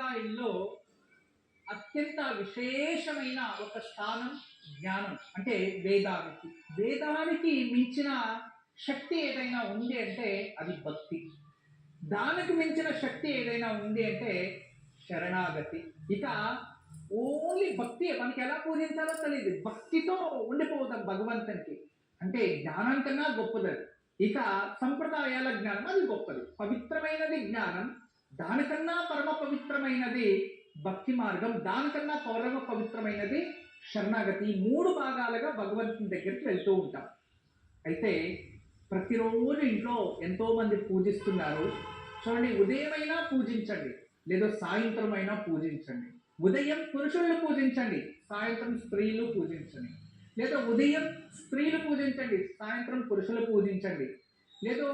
సంప్రదాయంలో అత్యంత విశేషమైన ఒక స్థానం జ్ఞానం అంటే వేదానికి. వేదానికి మించిన శక్తి ఏదైనా ఉంది అంటే అది భక్తి. దానికి మించిన శక్తి ఏదైనా ఉంది అంటే శరణాగతి. ఇక ఓన్లీ భక్తి మనకి ఎలా పూజించాలో తెలియదు, భక్తితో ఉండిపోదాం భగవంతునికి. అంటే జ్ఞానం కన్నా గొప్పది. ఇక సంప్రదాయాల జ్ఞానం అది గొప్పది, పవిత్రమైనది జ్ఞానం. దానికన్నా పరమ పవిత్రమైనది భక్తి మార్గం, దానికన్నా పరమ పవిత్రమైనది శరణాగతి. ఈ మూడు భాగాలుగా భగవంతుని దగ్గరికి వెళ్తూ ఉంటాం. అయితే ప్రతిరోజు ఇంట్లో ఎంతో మంది పూజిస్తున్నారు. చూడండి, ఉదయమైనా పూజించండి, లేదా సాయంత్రం అయినా పూజించండి. ఉదయం పురుషులను పూజించండి, సాయంత్రం స్త్రీలు పూజించండి. లేదా ఉదయం స్త్రీలు పూజించండి, సాయంత్రం పురుషులు పూజించండి. లేదో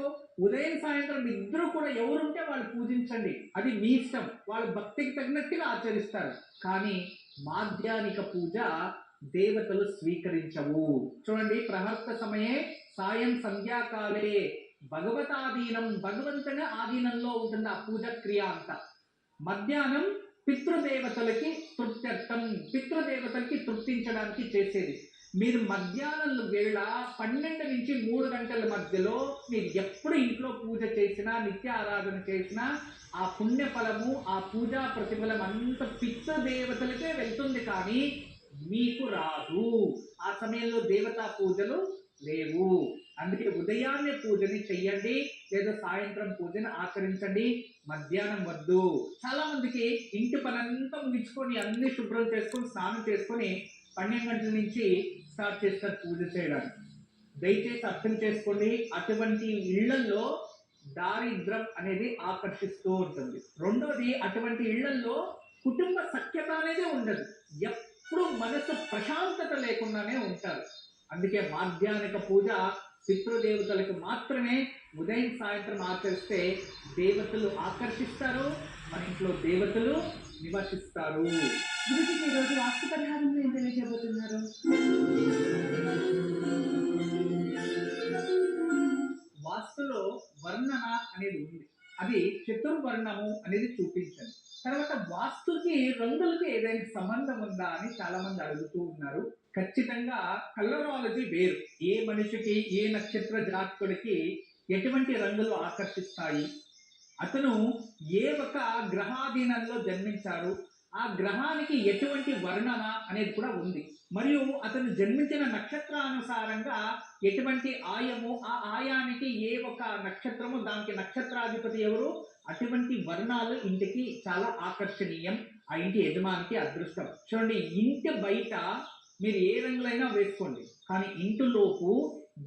ఉదయం సాయంత్రం ఇద్దరు కూడా ఎవరుంటే వాళ్ళు పూజించండి, అది మీ ఇష్టం. వాళ్ళు భక్తికి తగినట్టుగా ఆచరిస్తారు. కానీ మాధ్యానిక పూజ దేవతలు స్వీకరించవు. చూడండి, ప్రహర్త సమయే సాయం సంధ్యాకాలే భగవతాధీనం, భగవంతుని ఆధీనంలో ఉంటుంది ఆ పూజ క్రియ అంతా. మధ్యాహ్నం పితృదేవతలకి తృప్త్యర్థం, పితృదేవతలకి తృప్తించడానికి చేసేది. మీరు మధ్యాహ్నం వేళ 12 నుంచి 3 గంటల మధ్యలో మీరు ఎప్పుడు ఇంట్లో పూజ చేసినా, నిత్య ఆరాధన చేసినా ఆ పుణ్యఫలము, ఆ పూజా ప్రతిఫలం అంత పితృదేవతలకే వెళ్తుంది, కానీ మీకు రాదు. ఆ సమయంలో దేవతా పూజలు లేవు. అందుకే ఉదయాన్నే పూజని చెయ్యండి, లేదా సాయంత్రం పూజని ఆచరించండి, మధ్యాహ్నం వద్దు. చాలా మందికి ఇంటి పనంతా ముగించుకొని అన్ని శుభ్రం చేసుకొని స్నానం చేసుకొని 12 గంటల నుంచి స్టార్ట్ చేస్తారు పూజ చేయడానికి. దయచేసి అర్థం చేసుకోండి, అటువంటి ఇళ్లలో దారిద్రం అనేది ఆకర్షిస్తూ ఉంటుంది. రెండోది, అటువంటి ఇళ్లలో కుటుంబ సఖ్యత అనేది ఉండదు, ఎప్పుడు మనసు ప్రశాంతత లేకుండానే ఉంటారు. అందుకే మాధ్యానిక పూజ పితృదేవతలకు మాత్రమే ఉదయం సాయంత్రం ఆచరిస్తే దేవతలు ఆకర్షిస్తారు, మన ఇంట్లో దేవతలు నివసిస్తారు. గురుజీ, ఈరోజు వాస్తు పరిహారంలో ఏం తెలియజేయబోతున్నారు? వాస్తులో వర్ణన అనేది ఉంది, అది చతుర్వర్ణము అనేది చూపించండి. తర్వాత వాస్తుకి రంగులకి ఏదైనా సంబంధం ఉందా అని చాలా మంది అడుగుతూ ఉన్నారు. ఖచ్చితంగా కలరాలజీ వేరు. ఏ మనిషికి, ఏ నక్షత్ర జాతకుడికి ఎటువంటి రంగులు ఆకర్షిస్తాయి, అతను ఏ ఒక గ్రహాధీనంలో జన్మించారు, ఆ గ్రహానికి ఎటువంటి వర్ణన అనేది కూడా ఉంది. మరియు అతను జన్మించిన నక్షత్రానుసారంగా ఎటువంటి ఆయము, ఆ ఆయానికి ఏ ఒక నక్షత్రము, దానికి నక్షత్రాధిపతి ఎవరు, అటువంటి వర్ణాలు ఇంటికి చాలా ఆకర్షణీయం, ఆ ఇంటి యజమానికి అదృష్టం. చూడండి, ఇంటి బయట మీరు ఏ రంగులైనా వేసుకోండి, కానీ ఇంటిలోపు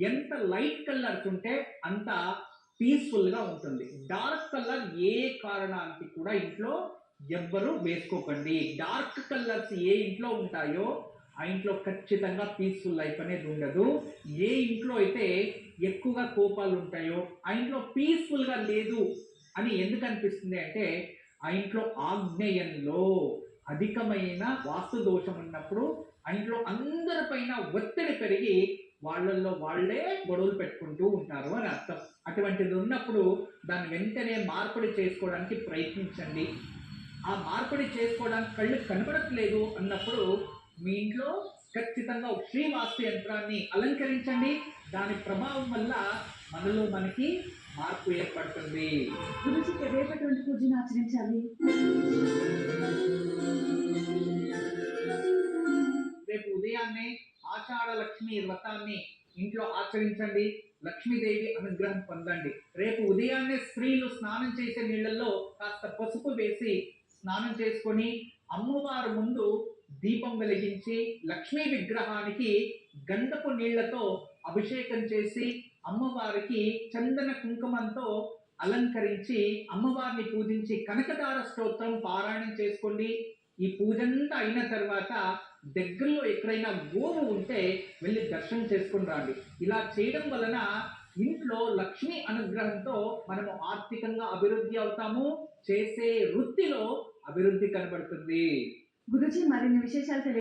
ఎంత లైట్ కలర్స్ ఉంటే అంత పీస్ఫుల్గా ఉంటుంది. డార్క్ కలర్ ఏ కారణానికి కూడా ఇంట్లో ఎవ్వరూ వేసుకోకండి. డార్క్ కలర్స్ ఏ ఇంట్లో ఉంటాయో ఆ ఇంట్లో ఖచ్చితంగా పీస్ఫుల్ లైఫ్ అనేది ఉండదు. ఏ ఇంట్లో అయితే ఎక్కువగా కోపాలు ఉంటాయో ఆ ఇంట్లో పీస్ఫుల్గా లేదు అని ఎందుకు అనిపిస్తుంది అంటే, ఆ ఇంట్లో ఆగ్నేయంలో అధికమైన వాస్తు దోషం ఉన్నప్పుడు ఆ ఇంట్లో అందరిపైన ఒత్తిడి పెరిగి వాళ్ళల్లో వాళ్ళే గొడవలు పెట్టుకుంటూ ఉంటారు అని అర్థం. అటువంటిది ఉన్నప్పుడు దాన్ని వెంటనే మార్పిడి చేసుకోవడానికి ప్రయత్నించండి. ఆ మార్పిడి చేసుకోవడానికి కళ్ళు కనబడట్లేదు అన్నప్పుడు మీ ఇంట్లో ఖచ్చితంగా ఒక శ్రీవాస్తు యంత్రాన్ని అలంకరించండి. దాని ప్రభావం వల్ల మనలో మనకి మార్పు ఏర్పడుతుంది. గురుజీ, రేపటి పూజను ఆచరించాలి? రేపు ఉదయాన్నే ఆషాఢ లక్ష్మి వ్రతాన్ని ఇంట్లో ఆచరించండి, లక్ష్మీదేవి అనుగ్రహం పొందండి. రేపు ఉదయాన్నే స్త్రీలు స్నానం చేసే నీళ్ళల్లో కాస్త పసుపు వేసి స్నానం చేసుకొని అమ్మవారు ముందు దీపం వెలిగించి లక్ష్మీ విగ్రహానికి గంధపు నీళ్లతో అభిషేకం చేసి అమ్మవారికి చందన కుంకుమంతో అలంకరించి అమ్మవారిని పూజించి కనకదార స్తోత్రం పారాయణం చేసుకోండి. ఈ పూజంతా అయిన తర్వాత దగ్గరలో ఎక్కడైనా గోవు ఉంటే వెళ్ళి దర్శనం చేసుకుని రండి. ఇలా చేయడం వలన ఇంట్లో లక్ష్మీ అనుగ్రహంతో మనము ఆర్థికంగా అభివృద్ధి అవుతాము, చేసే వృత్తిలో అభివృద్ధి కనబడుతుంది. గురుజీ, మరిన్ని విశేషాలు